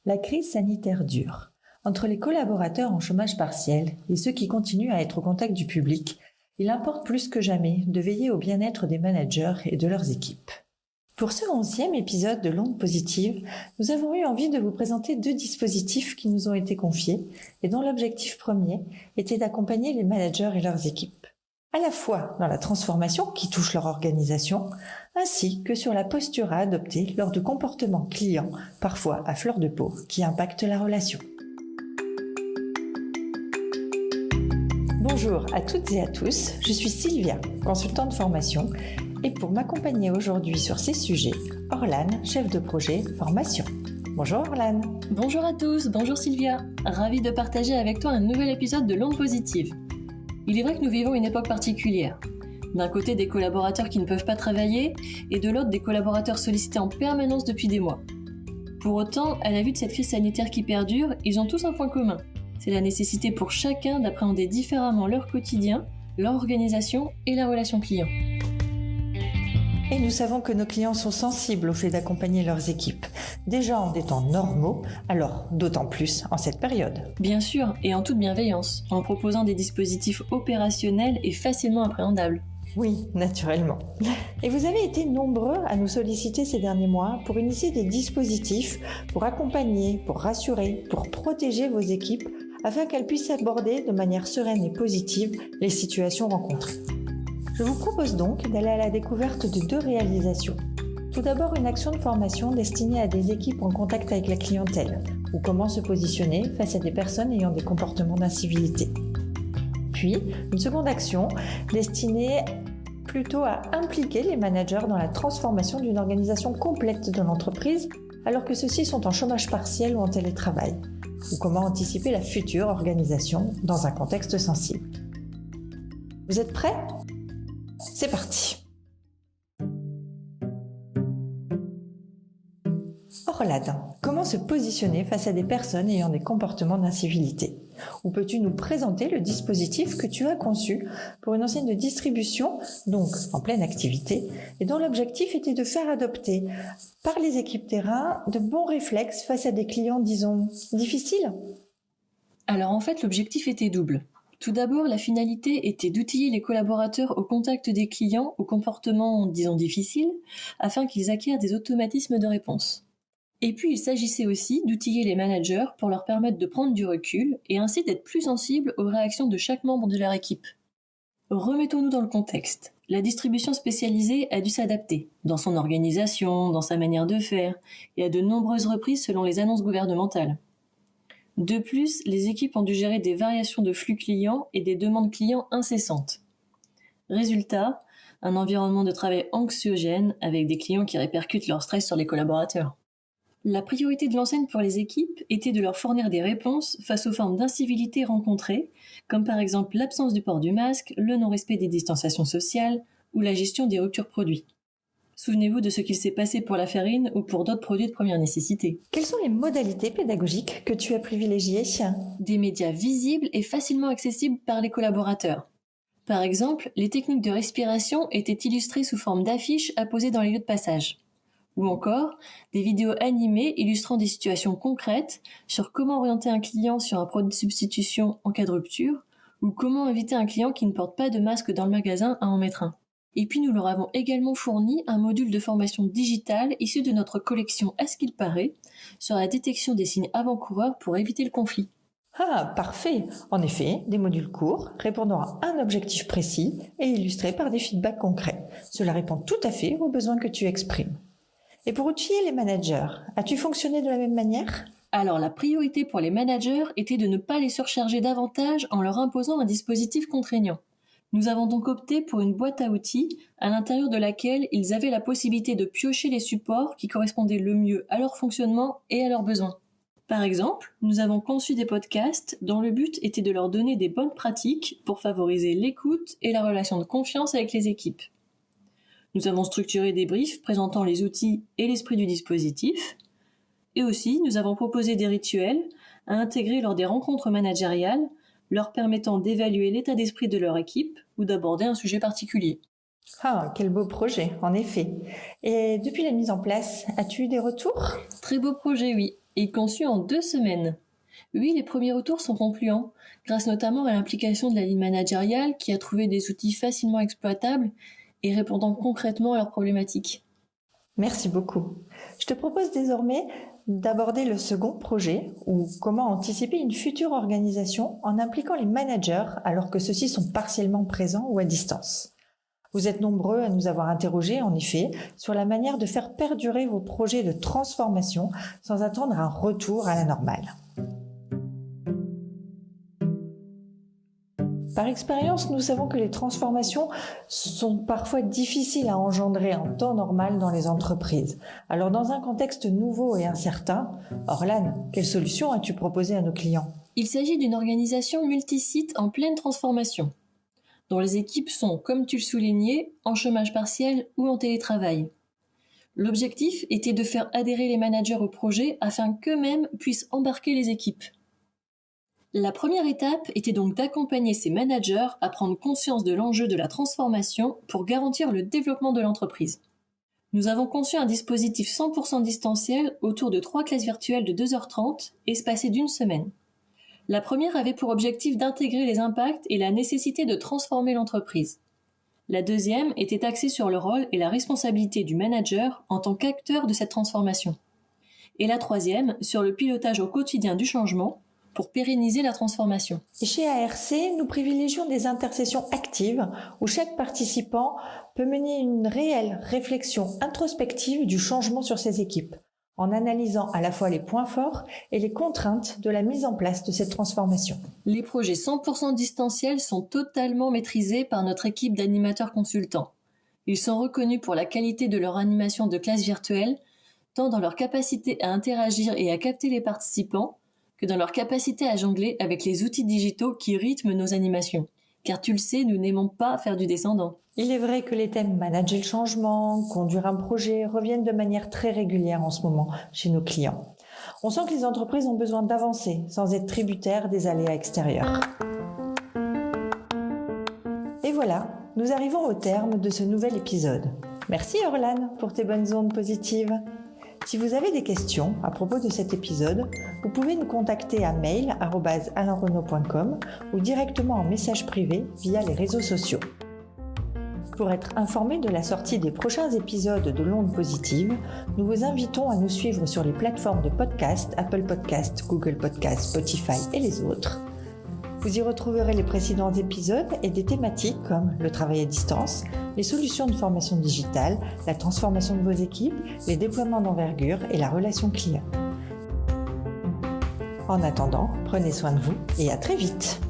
La crise sanitaire dure. Entre les collaborateurs en chômage partiel et ceux qui continuent à être au contact du public, il importe plus que jamais de veiller au bien-être des managers et de leurs équipes. Pour ce 11e épisode de l'Onde Positive, nous avons eu envie de vous présenter 2 dispositifs qui nous ont été confiés et dont l'objectif premier était d'accompagner les managers et leurs équipes, à la fois dans la transformation qui touche leur organisation, ainsi que sur la posture à adopter lors de comportements clients, parfois à fleur de peau, qui impactent la relation. Bonjour à toutes et à tous, je suis Sylvia, consultante formation, et pour m'accompagner aujourd'hui sur ces sujets, Orlane, chef de projet formation. Bonjour Orlane. Bonjour à tous, bonjour Sylvia. Ravie de partager avec toi un nouvel épisode de l'Onde Positive. Il est vrai que nous vivons une époque particulière. D'un côté, des collaborateurs qui ne peuvent pas travailler, et de l'autre, des collaborateurs sollicités en permanence depuis des mois. Pour autant, à la vue de cette crise sanitaire qui perdure, ils ont tous un point commun. C'est la nécessité pour chacun d'appréhender différemment leur quotidien, leur organisation et la relation client. Et nous savons que nos clients sont sensibles au fait d'accompagner leurs équipes, déjà en des temps normaux, alors d'autant plus en cette période. Bien sûr, et en toute bienveillance, en proposant des dispositifs opérationnels et facilement appréhendables. Oui, naturellement. Et vous avez été nombreux à nous solliciter ces derniers mois pour initier des dispositifs pour accompagner, pour rassurer, pour protéger vos équipes afin qu'elles puissent aborder de manière sereine et positive les situations rencontrées. Je vous propose donc d'aller à la découverte de 2 réalisations. Tout d'abord, une action de formation destinée à des équipes en contact avec la clientèle, ou comment se positionner face à des personnes ayant des comportements d'incivilité. Puis, une seconde action destinée plutôt à impliquer les managers dans la transformation d'une organisation complète de l'entreprise, alors que ceux-ci sont en chômage partiel ou en télétravail, ou comment anticiper la future organisation dans un contexte sensible. Vous êtes prêts ? C'est parti. Orlane, comment se positionner face à des personnes ayant des comportements d'incivilité ? Ou peux-tu nous présenter le dispositif que tu as conçu pour une enseigne de distribution, donc en pleine activité, et dont l'objectif était de faire adopter par les équipes terrain de bons réflexes face à des clients, disons, difficiles ? Alors en fait, l'objectif était double. Tout d'abord, la finalité était d'outiller les collaborateurs au contact des clients au comportement, disons, difficile, afin qu'ils acquièrent des automatismes de réponse. Et puis, il s'agissait aussi d'outiller les managers pour leur permettre de prendre du recul et ainsi d'être plus sensibles aux réactions de chaque membre de leur équipe. Remettons-nous dans le contexte. La distribution spécialisée a dû s'adapter, dans son organisation, dans sa manière de faire, et à de nombreuses reprises selon les annonces gouvernementales. De plus, les équipes ont dû gérer des variations de flux clients et des demandes clients incessantes. Résultat, un environnement de travail anxiogène avec des clients qui répercutent leur stress sur les collaborateurs. La priorité de l'enseigne pour les équipes était de leur fournir des réponses face aux formes d'incivilité rencontrées, comme par exemple l'absence du port du masque, le non-respect des distanciations sociales ou la gestion des ruptures produits. Souvenez-vous de ce qu'il s'est passé pour la farine ou pour d'autres produits de première nécessité. Quelles sont les modalités pédagogiques que tu as privilégiées ? Des médias visibles et facilement accessibles par les collaborateurs. Par exemple, les techniques de respiration étaient illustrées sous forme d'affiches apposées dans les lieux de passage. Ou encore, des vidéos animées illustrant des situations concrètes sur comment orienter un client sur un produit de substitution en cas de rupture, ou comment inviter un client qui ne porte pas de masque dans le magasin à en mettre un. Et puis nous leur avons également fourni un module de formation digitale issu de notre collection À ce qu'il paraît, sur la détection des signes avant-coureurs pour éviter le conflit. Ah, parfait. En effet, des modules courts, répondant à un objectif précis et illustrés par des feedbacks concrets. Cela répond tout à fait aux besoins que tu exprimes. Et pour outiller les managers, as-tu fonctionné de la même manière ? Alors la priorité pour les managers était de ne pas les surcharger davantage en leur imposant un dispositif contraignant. Nous avons donc opté pour une boîte à outils à l'intérieur de laquelle ils avaient la possibilité de piocher les supports qui correspondaient le mieux à leur fonctionnement et à leurs besoins. Par exemple, nous avons conçu des podcasts dont le but était de leur donner des bonnes pratiques pour favoriser l'écoute et la relation de confiance avec les équipes. Nous avons structuré des briefs présentant les outils et l'esprit du dispositif. Et aussi, nous avons proposé des rituels à intégrer lors des rencontres managériales, leur permettant d'évaluer l'état d'esprit de leur équipe ou d'aborder un sujet particulier. Ah, quel beau projet, en effet. Et depuis la mise en place, as-tu eu des retours ? Très beau projet, oui. et conçu en 2 semaines. Oui, les premiers retours sont concluants, grâce notamment à l'implication de la ligne managériale qui a trouvé des outils facilement exploitables et répondant concrètement à leurs problématiques. Merci beaucoup. Je te propose désormais d'aborder le second projet, ou comment anticiper une future organisation en impliquant les managers alors que ceux-ci sont partiellement présents ou à distance. Vous êtes nombreux à nous avoir interrogés, en effet, sur la manière de faire perdurer vos projets de transformation sans attendre un retour à la normale. Par expérience, nous savons que les transformations sont parfois difficiles à engendrer en temps normal dans les entreprises. Alors, dans un contexte nouveau et incertain, Orlane, quelle solution as-tu proposé à nos clients ? Il s'agit d'une organisation multisite en pleine transformation, dont les équipes sont, comme tu le soulignais, en chômage partiel ou en télétravail. L'objectif était de faire adhérer les managers au projet afin qu'eux-mêmes puissent embarquer les équipes. La première étape était donc d'accompagner ces managers à prendre conscience de l'enjeu de la transformation pour garantir le développement de l'entreprise. Nous avons conçu un dispositif 100% distanciel autour de 3 classes virtuelles de 2h30, espacées d'1 semaine. La première avait pour objectif d'intégrer les impacts et la nécessité de transformer l'entreprise. La deuxième était axée sur le rôle et la responsabilité du manager en tant qu'acteur de cette transformation. Et la troisième sur le pilotage au quotidien du changement, pour pérenniser la transformation. Et chez ARC, nous privilégions des intersessions actives où chaque participant peut mener une réelle réflexion introspective du changement sur ses équipes, en analysant à la fois les points forts et les contraintes de la mise en place de cette transformation. Les projets 100% distanciels sont totalement maîtrisés par notre équipe d'animateurs consultants. Ils sont reconnus pour la qualité de leur animation de classe virtuelle, tant dans leur capacité à interagir et à capter les participants, que dans leur capacité à jongler avec les outils digitaux qui rythment nos animations. Car tu le sais, nous n'aimons pas faire du descendant. Il est vrai que les thèmes manager le changement, conduire un projet reviennent de manière très régulière en ce moment chez nos clients. On sent que les entreprises ont besoin d'avancer sans être tributaires des aléas extérieurs. Et voilà, nous arrivons au terme de ce nouvel épisode. Merci Orlane pour tes bonnes ondes positives. Si vous avez des questions à propos de cet épisode, vous pouvez nous contacter à mail@alainrenaud.com ou directement en message privé via les réseaux sociaux. Pour être informé de la sortie des prochains épisodes de l'Onde Positive, nous vous invitons à nous suivre sur les plateformes de podcast, Apple Podcast, Google Podcast, Spotify et les autres. Vous y retrouverez les précédents épisodes et des thématiques comme le travail à distance, les solutions de formation digitale, la transformation de vos équipes, les déploiements d'envergure et la relation client. En attendant, prenez soin de vous et à très vite.